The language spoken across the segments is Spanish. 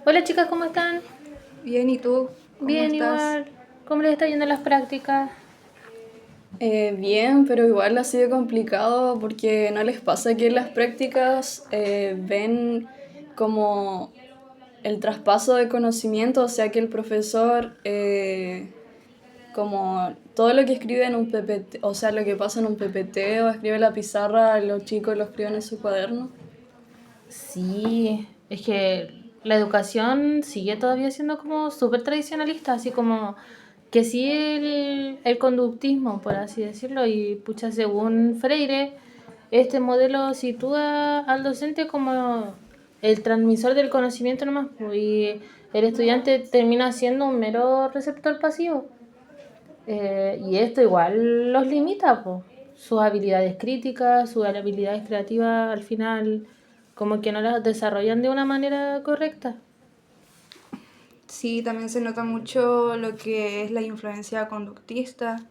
Hola chicas, ¿cómo están? Bien, ¿y tú? ¿Cómo Bien, estás? igual. ¿Cómo les está yendo las prácticas? Bien, pero igual ha sido complicado porque no les pasa que en las prácticas ven como el traspaso de conocimiento, o sea que el profesor, como todo lo que escribe en un PPT, o sea, lo que pasa en un PPT o escribe en la pizarra, los chicos lo escriben en su cuaderno. Sí, es que la educación sigue todavía siendo como súper tradicionalista, así como que sí el conductismo, por así decirlo, y pucha, según Freire, este modelo sitúa al docente como el transmisor del conocimiento nomás, pues, y el estudiante termina siendo un mero receptor pasivo. Y esto igual los limita, pues. Sus habilidades críticas, sus habilidades creativas, al final, como que no las desarrollan de una manera correcta. Sí, también se nota mucho lo que es la influencia conductista,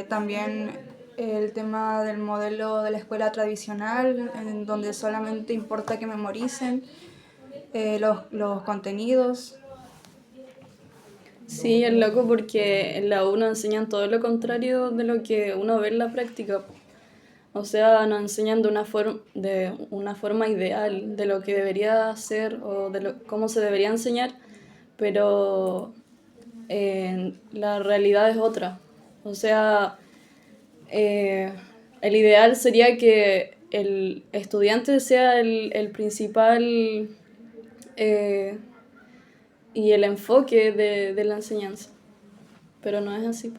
también el tema del modelo de la escuela tradicional, en donde solamente importa que memoricen los contenidos. Sí, es loco porque en la U nos enseñan todo lo contrario de lo que uno ve en la práctica. O sea, nos enseñan de una forma ideal de lo que debería ser o cómo se debería enseñar, pero la realidad es otra. O sea, eh, el ideal sería que el estudiante sea el principal eh, y el enfoque de la enseñanza, pero no es así.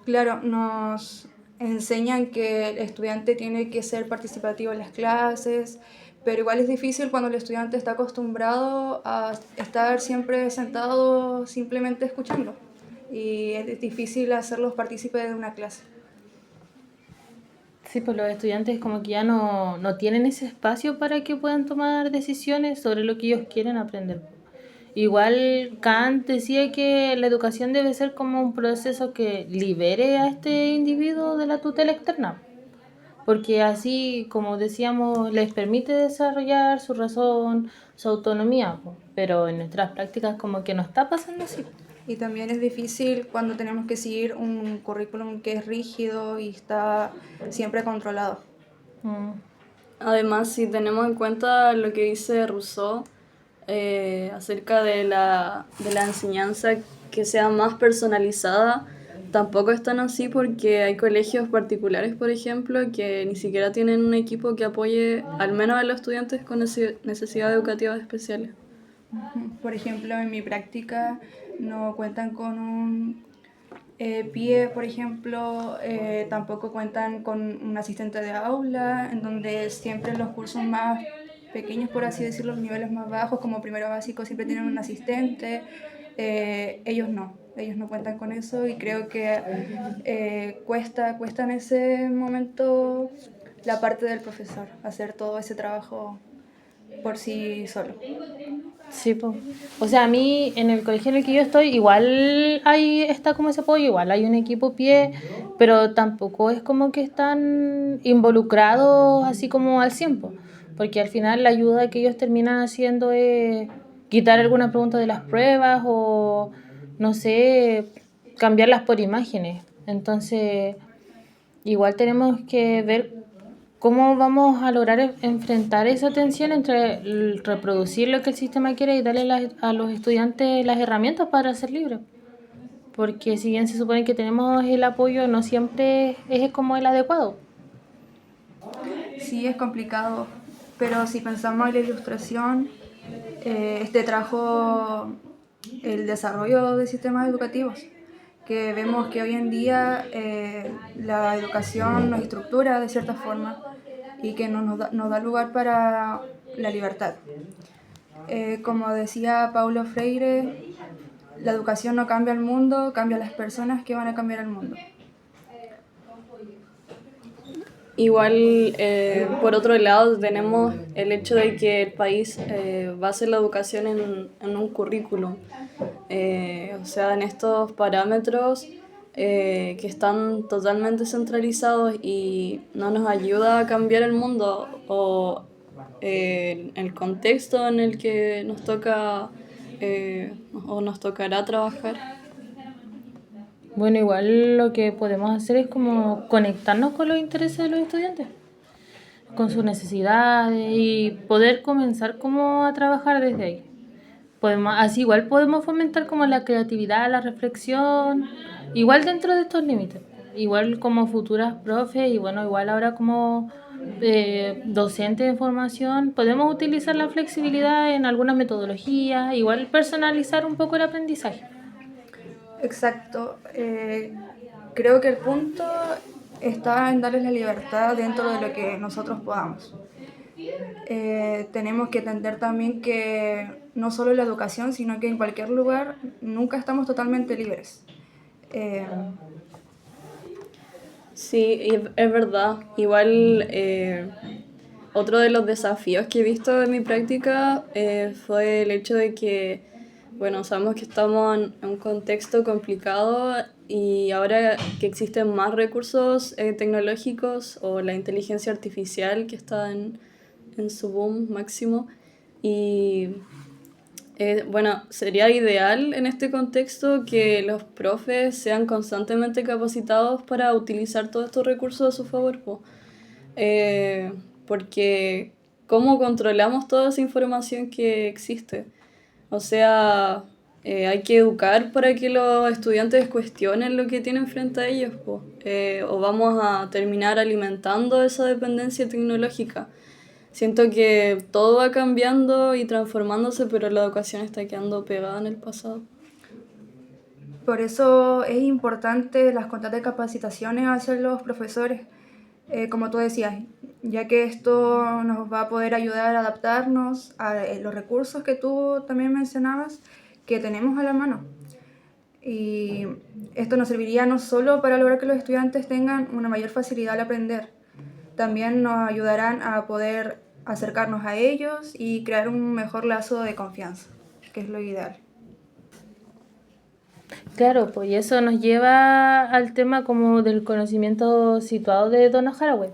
Claro, nos enseñan que el estudiante tiene que ser participativo en las clases, pero igual es difícil cuando el estudiante está acostumbrado a estar siempre sentado simplemente escuchando. Y es difícil hacerlos partícipes de una clase. Sí, pues los estudiantes como que ya no tienen ese espacio para que puedan tomar decisiones sobre lo que ellos quieren aprender. Igual Kant decía que la educación debe ser como un proceso que libere a este individuo de la tutela externa, porque así, como decíamos, les permite desarrollar su razón, su autonomía, po. Pero en nuestras prácticas como que no está pasando así. Y también es difícil cuando tenemos que seguir un currículum que es rígido y está siempre controlado. Mm. Además, si tenemos en cuenta lo que dice Rousseau acerca de la enseñanza que sea más personalizada, tampoco es tan así porque hay colegios particulares, por ejemplo, que ni siquiera tienen un equipo que apoye al menos a los estudiantes con necesidades educativas especiales. Por ejemplo, en mi práctica no cuentan con un PIE, por ejemplo, tampoco cuentan con un asistente de aula, en donde siempre los cursos más pequeños, por así decirlo, los niveles más bajos, como primero básico, siempre tienen un asistente. Ellos no cuentan con eso y creo que cuesta en ese momento la parte del profesor, hacer todo ese trabajo por sí solo. Sí, pues. O sea, a mí en el colegio en el que yo estoy, igual hay, está como ese apoyo, igual hay un equipo pie, pero tampoco es como que están involucrados así como al 100, po. Porque al final la ayuda que ellos terminan haciendo es quitar alguna pregunta de las pruebas o, no sé, cambiarlas por imágenes. Entonces, igual tenemos que ver cómo vamos a lograr enfrentar esa tensión entre reproducir lo que el sistema quiere y darle a los estudiantes las herramientas para ser libres. Porque si bien se supone que tenemos el apoyo, no siempre es como el adecuado. Sí, es complicado, pero si pensamos en la ilustración, este trajo el desarrollo de sistemas educativos, que vemos que hoy en día la educación nos estructura de cierta forma y que nos da lugar para la libertad. Como decía Paulo Freire, la educación no cambia el mundo, cambia las personas que van a cambiar el mundo. Igual, por otro lado, tenemos el hecho de que el país base la educación en un currículum, o sea, en estos parámetros que están totalmente centralizados y no nos ayuda a cambiar el mundo o el contexto en el que nos toca o nos tocará trabajar. Bueno, igual lo que podemos hacer es como conectarnos con los intereses de los estudiantes, con sus necesidades y poder comenzar como a trabajar desde ahí. Así igual podemos fomentar como la creatividad, la reflexión, igual dentro de estos límites. Igual como futuras profes y bueno, igual ahora como docentes de formación, podemos utilizar la flexibilidad en algunas metodologías, igual personalizar un poco el aprendizaje. Exacto. Creo que el punto está en darles la libertad dentro de lo que nosotros podamos. Tenemos que entender también que no solo en la educación, sino que en cualquier lugar nunca estamos totalmente libres. Eh, Sí, es verdad. Igual otro de los desafíos que he visto en mi práctica fue el hecho de que, bueno, sabemos que estamos en un contexto complicado y ahora que existen más recursos tecnológicos o la inteligencia artificial que está en su boom máximo y bueno, sería ideal en este contexto que los profes sean constantemente capacitados para utilizar todos estos recursos a su favor, po. Porque ¿cómo controlamos toda esa información que existe? O sea, hay que educar para que los estudiantes cuestionen lo que tienen frente a ellos, po. O vamos a terminar alimentando esa dependencia tecnológica. Siento que todo va cambiando y transformándose, pero la educación está quedando pegada en el pasado. por eso es importante las constantes capacitaciones hacia los profesores, como tú decías, ya que esto nos va a poder ayudar a adaptarnos a los recursos que tú también mencionabas que tenemos a la mano. Y esto nos serviría no solo para lograr que los estudiantes tengan una mayor facilidad al aprender, también nos ayudarán a poder acercarnos a ellos y crear un mejor lazo de confianza, que es lo ideal. Claro, pues y eso nos lleva al tema como del conocimiento situado de Donna Haraway,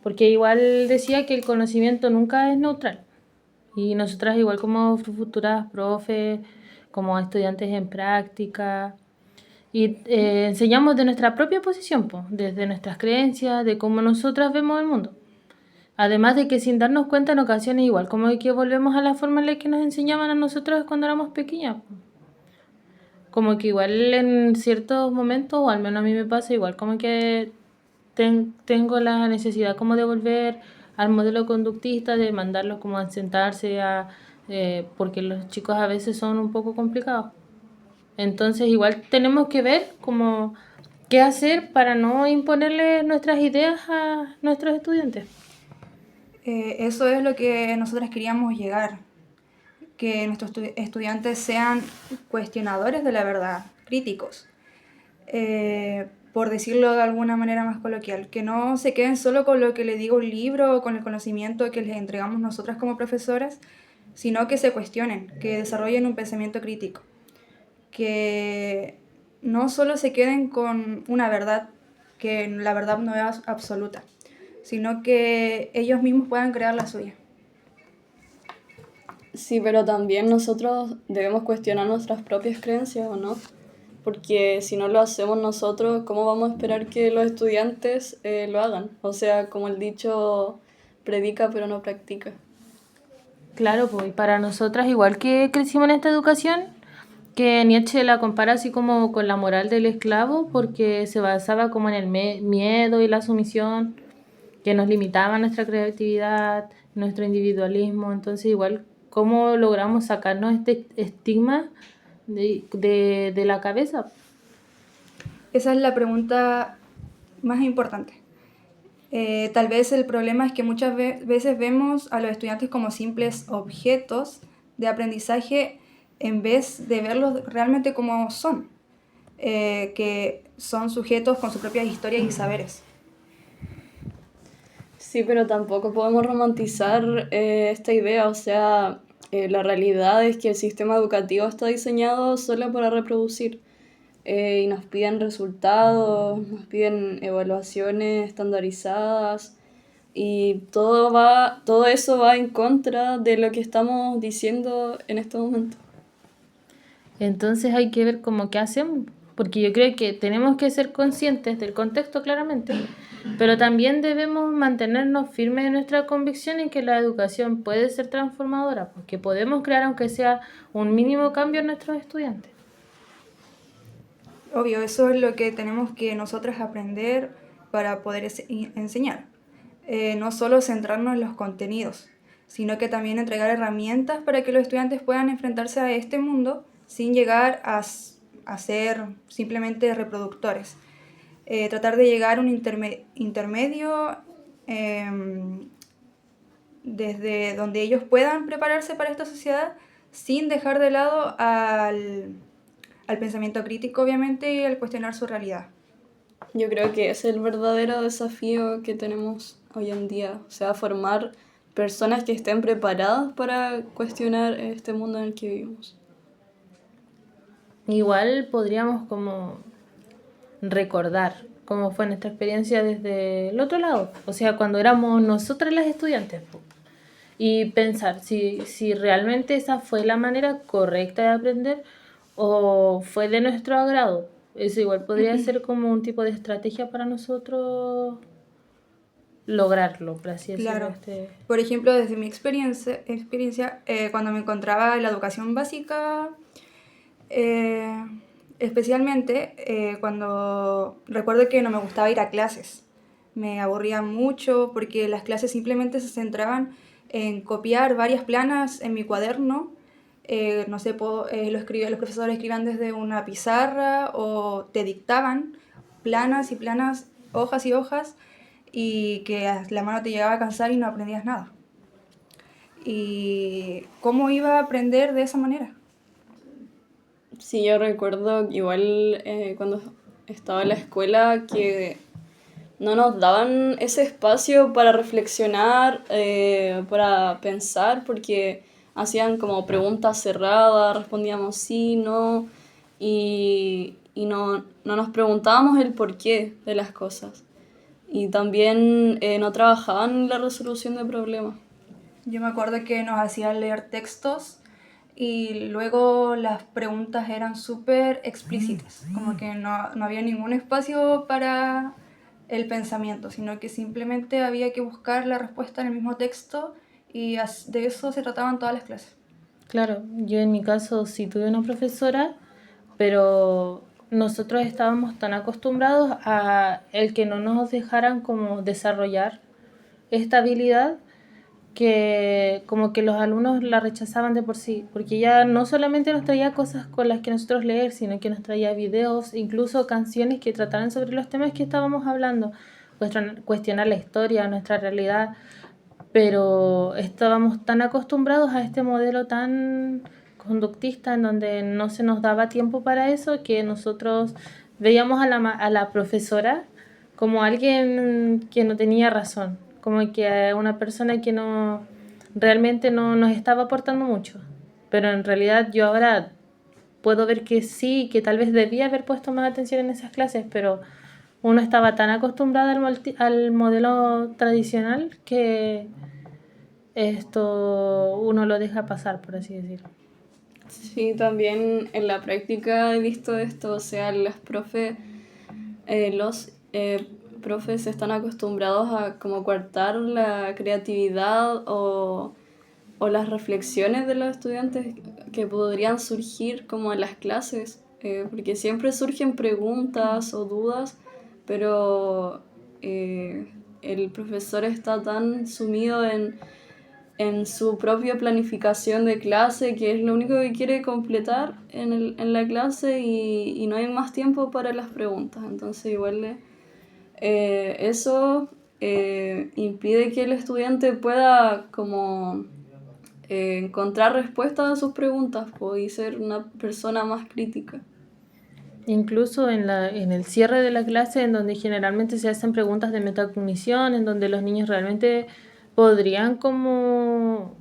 porque igual decía que el conocimiento nunca es neutral y nosotras igual como futuras profes, como estudiantes en práctica y enseñamos de nuestra propia posición, pues, desde nuestras creencias, de cómo nosotras vemos el mundo. Además de que sin darnos cuenta en ocasiones igual como que volvemos a la forma en la que nos enseñaban a nosotros cuando éramos pequeñas, pues. Como que igual en ciertos momentos, o al menos a mí me pasa, igual como que tengo la necesidad como de volver al modelo conductista, de mandarlos como a sentarse, porque los chicos a veces son un poco complicados. Entonces igual tenemos que ver como qué hacer para no imponerle nuestras ideas a nuestros estudiantes. Eso es lo que nosotros queríamos llegar, que nuestros estudiantes sean cuestionadores de la verdad, críticos, por decirlo de alguna manera más coloquial, que no se queden solo con lo que les diga un libro o con el conocimiento que les entregamos nosotras como profesoras, sino que se cuestionen, que desarrollen un pensamiento crítico, que no solo se queden con una verdad, que la verdad no es absoluta, sino que ellos mismos puedan crear la suya. Sí, pero también nosotros debemos cuestionar nuestras propias creencias, ¿o no? Porque si no lo hacemos nosotros, ¿cómo vamos a esperar que los estudiantes lo hagan? O sea, como el dicho, predica pero no practica. Claro, pues y para nosotras, igual que crecimos en esta educación, que Nietzsche la compara así como con la moral del esclavo, porque se basaba como en el miedo y la sumisión, que nos limitaba nuestra creatividad, nuestro individualismo. Entonces, igual, ¿cómo logramos sacarnos este estigma de la cabeza? Esa es la pregunta más importante. Tal vez el problema es que muchas veces vemos a los estudiantes como simples objetos de aprendizaje en vez de verlos realmente como son, que son sujetos con sus propias historias y saberes. Sí, pero tampoco podemos romantizar esta idea. O sea, la realidad es que el sistema educativo está diseñado solo para reproducir. Y nos piden resultados, nos piden evaluaciones estandarizadas, Y todo eso va en contra de lo que estamos diciendo en este momento. Entonces hay que ver cómo qué hacemos, porque yo creo que tenemos que ser conscientes del contexto claramente, pero también debemos mantenernos firmes en nuestra convicción en que la educación puede ser transformadora, porque podemos crear aunque sea un mínimo cambio en nuestros estudiantes. Obvio, eso es lo que tenemos que nosotras aprender para poder enseñar. No solo centrarnos en los contenidos, sino que también entregar herramientas para que los estudiantes puedan enfrentarse a este mundo sin llegar a ser simplemente reproductores. Tratar de llegar a un intermedio desde donde ellos puedan prepararse para esta sociedad sin dejar de lado al pensamiento crítico, obviamente, y al cuestionar su realidad. Yo creo que es el verdadero desafío que tenemos hoy en día, o sea, formar personas que estén preparadas para cuestionar este mundo en el que vivimos. Igual podríamos como recordar cómo fue nuestra experiencia desde el otro lado, o sea, cuando éramos nosotras las estudiantes, po. Y pensar si realmente esa fue la manera correcta de aprender o fue de nuestro agrado. Eso igual podría ser como un tipo de estrategia para nosotros lograrlo, por así decirlo. Claro. Por ejemplo, desde mi experiencia cuando me encontraba en la educación básica, especialmente cuando recuerdo que no me gustaba ir a clases. Me aburría mucho porque las clases simplemente se centraban en copiar varias planas en mi cuaderno. No sé, los profesores escribían desde una pizarra o te dictaban planas y planas, hojas y hojas, y que la mano te llegaba a cansar y no aprendías nada. ¿Y cómo iba a aprender de esa manera? Sí, yo recuerdo igual cuando estaba en la escuela que no nos daban ese espacio para reflexionar, para pensar, porque hacían como preguntas cerradas, respondíamos sí, no, y no nos preguntábamos el porqué de las cosas. Y también no trabajaban en la resolución de problemas. Yo me acuerdo que nos hacían leer textos y luego las preguntas eran súper explícitas, como que no había ningún espacio para el pensamiento, sino que simplemente había que buscar la respuesta en el mismo texto y de eso se trataban todas las clases. Claro, yo en mi caso sí tuve una profesora, pero nosotros estábamos tan acostumbrados a el que no nos dejaran como desarrollar esta habilidad que como que los alumnos la rechazaban de por sí, porque ella no solamente nos traía cosas con las que nosotros leer, sino que nos traía videos, incluso canciones que trataran sobre los temas que estábamos hablando, cuestionar la historia, nuestra realidad, pero estábamos tan acostumbrados a este modelo tan conductista en donde no se nos daba tiempo para eso que nosotros veíamos a la profesora como alguien que no tenía razón, como que una persona que no realmente no nos estaba aportando mucho. Pero en realidad yo ahora puedo ver que sí, que tal vez debía haber puesto más atención en esas clases, pero uno estaba tan acostumbrado al modelo tradicional que esto uno lo deja pasar, por así decirlo. Sí, también en la práctica he visto esto, o sea, los profes están acostumbrados a como coartar la creatividad o las reflexiones de los estudiantes que podrían surgir como en las clases, porque siempre surgen preguntas o dudas, pero el profesor está tan sumido en su propia planificación de clase, que es lo único que quiere completar en la clase y no hay más tiempo para las preguntas. Entonces igual eso impide que el estudiante pueda como encontrar respuestas a sus preguntas y ser una persona más crítica. Incluso en el cierre de la clase, en donde generalmente se hacen preguntas de metacognición, en donde los niños realmente podrían como...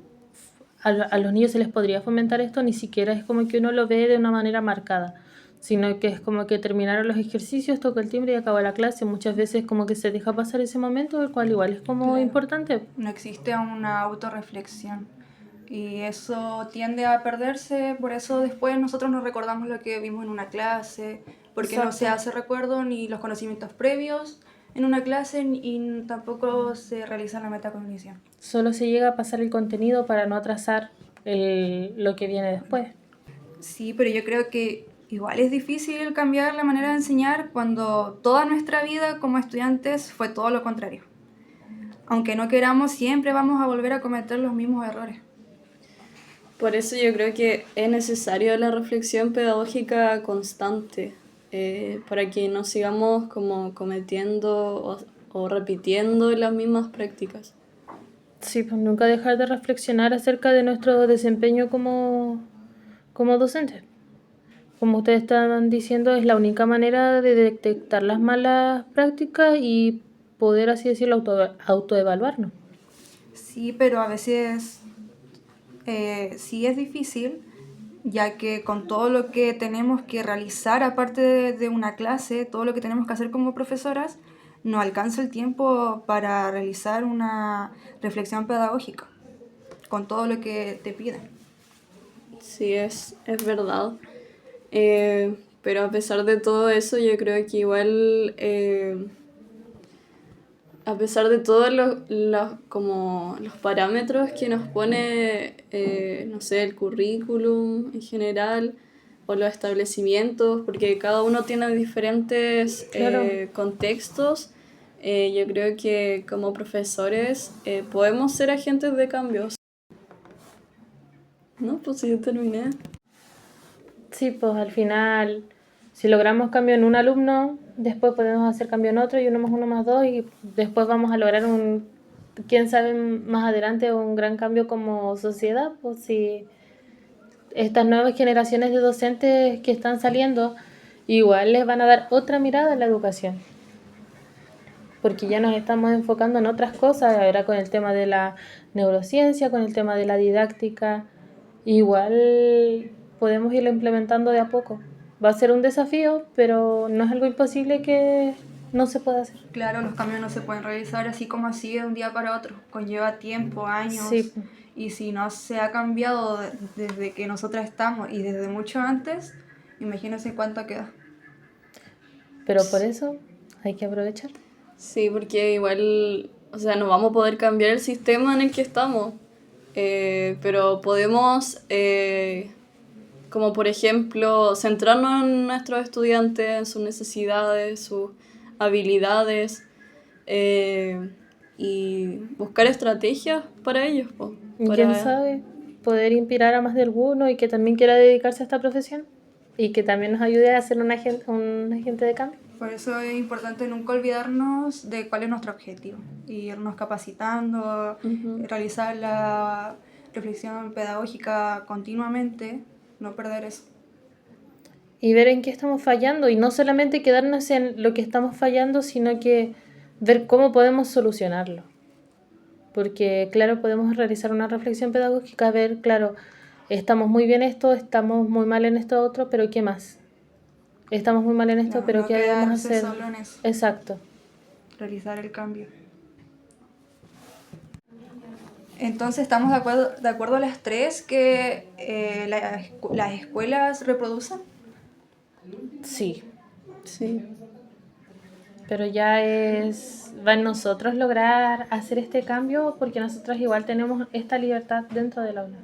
A los niños se les podría fomentar esto, ni siquiera es como que uno lo ve de una manera marcada. sino que es como que terminaron los ejercicios, toca el timbre y acabó la clase. Muchas veces como que se deja pasar ese momento, el cual igual es como Claro. importante. No existe una autorreflexión y eso tiende a perderse, por eso después nosotros nos recordamos lo que vimos en una clase, porque no se Exacto. hace recuerdo ni los conocimientos previos en una clase y tampoco se realiza la metacognición. Solo se llega a pasar el contenido para no atrasar lo que viene después. Sí, pero yo creo que igual es difícil cambiar la manera de enseñar cuando toda nuestra vida como estudiantes fue todo lo contrario. Aunque no queramos, siempre vamos a volver a cometer los mismos errores. Por eso yo creo que es necesario la reflexión pedagógica constante, para que no sigamos como cometiendo o repitiendo las mismas prácticas. Sí, pues nunca dejar de reflexionar acerca de nuestro desempeño como docentes. Como ustedes estaban diciendo, es la única manera de detectar las malas prácticas y poder, así decirlo, autoevaluarnos. Sí, pero a veces sí es difícil, ya que con todo lo que tenemos que realizar aparte de una clase, todo lo que tenemos que hacer como profesoras, no alcanza el tiempo para realizar una reflexión pedagógica, con todo lo que te piden. Sí, es verdad. Pero a pesar de todo eso, yo creo que igual, a pesar de todos como los parámetros que nos pone, no sé, el currículum en general o los establecimientos, porque cada uno tiene diferentes Claro. contextos, yo creo que como profesores podemos ser agentes de cambios. No, pues sí, terminé. Sí, pues al final, si logramos cambio en un alumno, después podemos hacer cambio en otro y 1+1=2 y después vamos a lograr quién sabe, más adelante un gran cambio como sociedad. Pues si estas nuevas generaciones de docentes que están saliendo, igual les van a dar otra mirada a la educación. Porque ya nos estamos enfocando en otras cosas, ahora con el tema de la neurociencia, con el tema de la didáctica, igual podemos irlo implementando de a poco. Va a ser un desafío, pero no es algo imposible que no se pueda hacer. Claro, los cambios no se pueden realizar así como así de un día para otro. Conlleva tiempo, años. Sí. Y si no se ha cambiado desde que nosotras estamos y desde mucho antes, imagínense cuánto queda. Pero por eso hay que aprovechar. Sí, porque igual, o sea, no vamos a poder cambiar el sistema en el que estamos, pero podemos, como por ejemplo, centrarnos en nuestros estudiantes, en sus necesidades, sus habilidades, y buscar estrategias para ellos. Y quién sabe, poder inspirar a más de alguno y que también quiera dedicarse a esta profesión y que también nos ayude a ser un agente de cambio. Por eso es importante nunca olvidarnos de cuál es nuestro objetivo, irnos capacitando, realizar la reflexión pedagógica continuamente, no perder eso. Y ver en qué estamos fallando y no solamente quedarnos en lo que estamos fallando, sino que ver cómo podemos solucionarlo. Porque, claro, podemos realizar una reflexión pedagógica, ver, claro, estamos muy bien en esto, estamos muy mal en esto otro, pero ¿qué más? Estamos muy mal en esto, Claro, pero no ¿qué debemos quedarse hacer? solo en eso. Exacto. Realizar el cambio. Entonces, ¿estamos de acuerdo las tres que las escuelas reproducen? Sí. Sí. Pero ya va en nosotros lograr hacer este cambio porque nosotros igual tenemos esta libertad dentro del aula.